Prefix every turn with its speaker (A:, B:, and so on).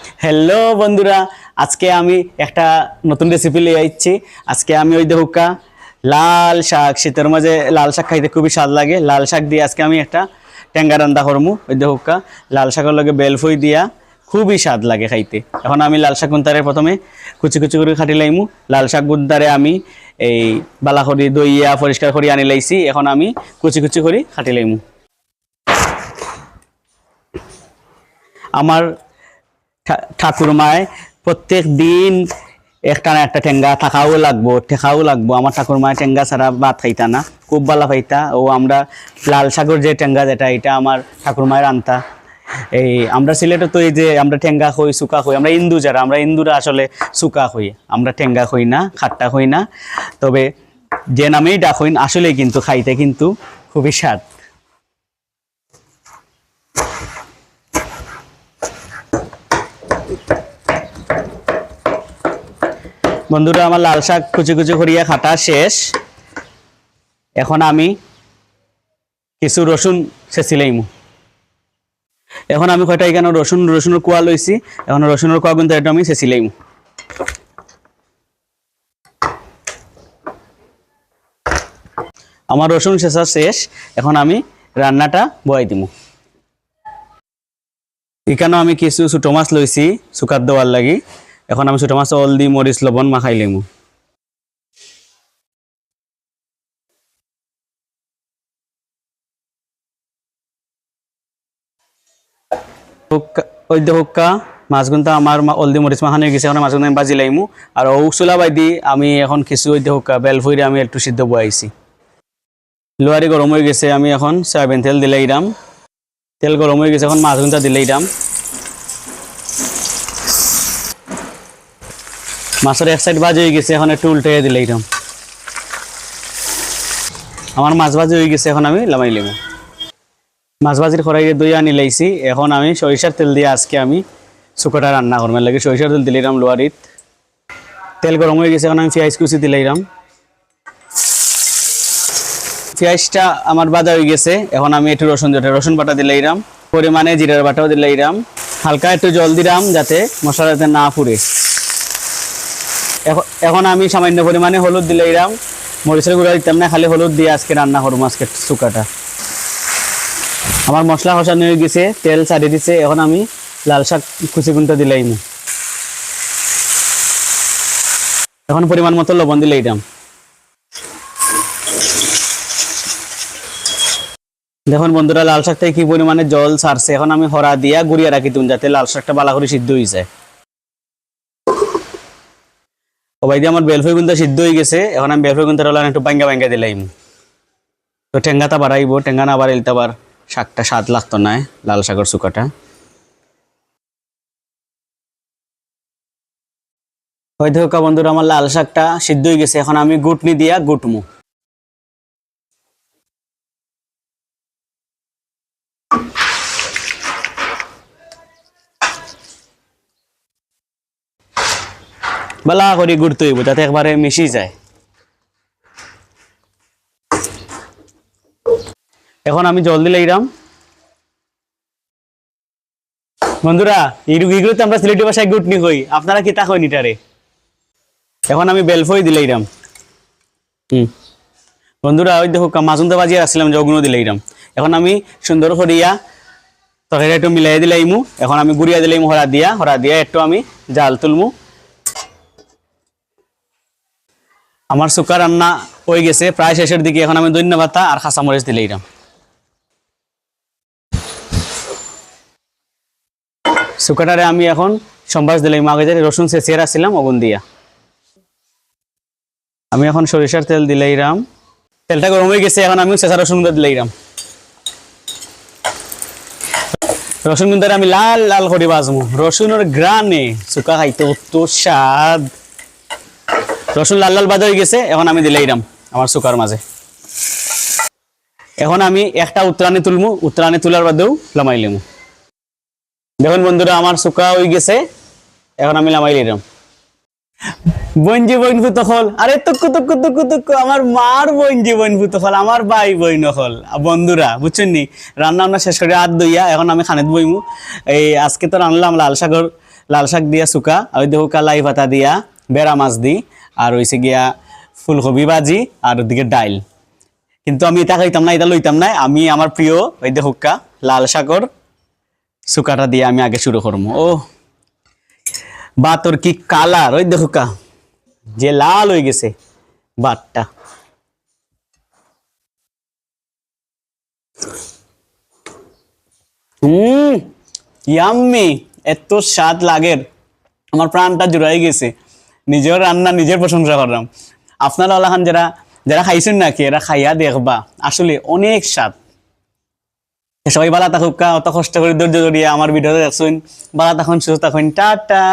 A: Hello বন্ধুরা, আজকে আমি একটা নতুন রেসিপি নিয়ে আইছি। আজকে আমি ওই দেখুকা লাল শাক, শীতের মাঝে লাল শাক খাইতে খুবই স্বাদ লাগে। লাল শাক দিয়ে আজকে আমি একটা টেঙ্গা রান্না করবো। ওই দেখুকা লাল শাকের লগে বেলফই দিয়া খুবই স্বাদ লাগে খাইতে। এখন আমি লাল শাক গুনতারে প্রথমে কুচি কুচি করে কাটি লাইমু। লাল শাক গুনতারে আমি এই বালা করি দইয়া পরিষ্কার করে আনি লাইছি। এখন আমি কুচি কুচি করে কাটি লাইমু। আমার ঠাকুরমায় প্রত্যেক দিন একটা না একটা ঠেঙ্গা ঠেকাও লাগবো। আমার ঠাকুরমায় ঠেঙ্গা ছাড়া ভাত খাইতা না, খুব ভালো খাইতা। ও আমরা লাল শাকের যে ঠেঙ্গা যেটা, এটা আমার ঠাকুরমায়ের আনতা। এই আমরা সিলেটে তো এই যে আমরা ঠেঙ্গা খই, শুকা খই, আমরা হিন্দুরা আসলে শুকা খই, আমরা ঠেঙ্গা খই না, খাট্টা খই না। তবে যে নামেই ডাক হইন আসলে কিন্তু খাইতে কিন্তু খুবই স্বাদ। বন্ধুরা, আমার লাল শাক কুচি কুচি করিয়া কাটা শেষ। এখন আমি কিছু রসুন ছেঁচি লাইমু। এখন আমি কয়টা এখানে রসুনের কোয়া লইছি। এখন রসুনের কোয়া কিন্তু এটা আমি ছেঁচি লাইমু। আমার রসুন ছেঁচা শেষ। এখন আমি রান্নাটা বয়াই দিমু। এখানেও আমি কিছু ছোট মাছ লইছি শুকাত দেওয়ার লাগি। এখন আমি ছোট মাছ হলদি মরিচ লবণ মাখাই লিমু। ওই দেখুকা মাছগুনটা আমার হলদি মরিচ মাখানো হয়ে গেছে। এখন মাছগুলো আমি বাজি লাইমু। আর ও চুলা বাইদি আমি এখন কিছু ওই দেখুকা বেল ফুইরে আমি একটু সিদ্ধ বয়াইছি। লোহারি গরম হয়ে গেছে, আমি এখন সয়াবিন তেল দিলাইরাম। তেল গরম হয়ে গেছে, এখন মাছগুনটা দিলাইরাম। মাছের এক সাইড ভাজি হয়ে গেছে, এখন একটু উল্টে দিলাইরাম। আমার মাছ ভাজি হয়ে গেছে, এখন আমি লামাই লিমু। মাছ ভাজির খড়াইয়ে দই আনি লাইছি। এখন আমি সরিষার তেল দিয়ে আজকে আমি শুকোটা রান্না করবো লাগে। সরিষার তেল দিলাইরাম লোহারিত। তেল গরম হয়ে গেছে, এখন আমি পেঁয়াজ কুচি দিলাইরাম। পেঁয়াজটা আমার বাজা হয়ে গেছে, এখন আমি একটু রসুন বাটা দিলাইরাম। পরিমাণে জিরার বাটাও দিলাইরাম। হালকা একটু জল দিলাম যাতে মশলা যাতে না পুড়ে। এখন আমি সামান্য পরিমাণে হলুদ দিলাইরাম। মরিচের গুঁড়া দিতাম না, খালি হলুদ দিয়ে আজকে রান্না করবো আজকে শুকাটা। আমার মশলা কষানো হয়ে গেছে, তেল ছাড়িয়ে দিছে। এখন আমি লাল শাক কুচি গুনটা দিলাইম। এখন পরিমাণ মতো লবণ দিলাইরাম। দেখুন বন্ধুরা, লাল শাকটাই কি পরিমাণে জল ছাড়ছে। এখন আমি হরা দিয়া গুড়িয়া রাখি তুন যাতে লাল শাকটা বালা করে সিদ্ধ হয়ে যায়। ও ভাই দিয়ে আমার বেলফই গুনটা সিদ্ধ হয়ে গেছে। এখন আমি বেলফই গুনটা একটু ভাঙ্গা দিলাইম। তো ঠেঙ্গাটা বাড়াইবো, ঠেঙ্গা না বাড়াইলে আবার শাকটা স্বাদ লাগতো না, লাল শাকের শুকাটা। ওই দেখো বন্ধুরা, আমার লাল শাকটা সিদ্ধ হয়ে গেছে। এখন আমি গুটনি দিয়া গুটমু। বালা করে গুড়তে হইব যাতে একবারে মিশি যায়। এখন আমি জল দিলাইরাম। বন্ধুরা, এইগুলোতে আমরা সিলেটি ভাষায় গুটনি কই, আপনারা কি তা কই নিটারে। এখন আমি বেলফই দিলাইরাম। বন্ধুরা, ওই দেখো মাছুনটা বাজিয়ে রাখছিলাম, জগুনো দিলাইরাম। এখন আমি সুন্দর করিয়া তরকারি একটু মিলাই দিলাইমু। এখন আমি গুড়িয়া দিলাইমু হরা দিয়া একটু আমি জাল তুলমু। আমার শুকা রান্না হয়ে গেছে প্রায় শেষের দিকে। এখন আমি ধনিয়া পাতা আর কাঁচামরিচ দিলাইরাম। শুকাটারে আমি এখন সম্বাস দিলাম। আগে যে রসুন ছেঁচিয়ে রাখছিলাম ওগুন দিয়া আমি এখন সরিষার তেল দিলাইরাম। তেলটা গরম হয়ে গেছে, এখন আমি চেঁচা রসুন দিলাইরাম। রসুন গুঁদারে আমি লাল লাল করে বাজমু। রসুনের গ্রানে শুকা খাইতে অত স্বাদ। রসুন লাল লাল বাজা হয়ে গেছে, এখন আমি দিলাইরাম আমার শুকার মাঝে। এখন আমি একটা উত্তরানি তুলমু, উত্তরানি তুলার বাদেও লামাই লিমু। দেখুন বন্ধুরা, আমার শুকা হয়ে গেছে, এখন আমি লামাই লিলাম। বইনজি বইন ফুতখল, আরে তুকু তুকু তুকু তুকু, আমার মার বইনজি বইন ফুতখল, আমার ভাই বইন হল। বন্ধুরা বুঝছেন নি, রান্না শেষ করে হাত দইয়া এখন আমি খানেত বইমু। এই আজকে তো রান্নালাম লাল শাকর লাল শাক দিয়া চুকা, আর ওই দেখো লাই পাতা দিয়া বেড়া মাছ দি, আর হইছে গিয়া ফুলকপি ভাজি, আর ওদিকে ডাইল। কিন্তু আমি এটা খাইতাম না, এটা লইতাম না, আমি আমার প্রিয় ওই দেখো লাল শাকর চুকাটা দিয়ে আমি আগে শুরু করবো। ও ভাতর কি কালার, ওই দেখো যে লাল হয়ে গেছে ভাতটা। ইয়াম্মি, এত স্বাদ লাগে, আমার প্রাণটা জুড়াই গেছে। নিজের রান্না নিজের প্রশংসা করলাম। আপনারা ওলাখান যারা যারা খাইছেন নাকি, এরা খাইয়া দেখবা, আসলে অনেক স্বাদ। সবাই বালা থাকুক, অত কষ্ট করে ধৈর্য ধরিয়া আমার ভিডিওতে দেখছেন। বালা থাকুন, সুস্থ থাকুন, টাটা।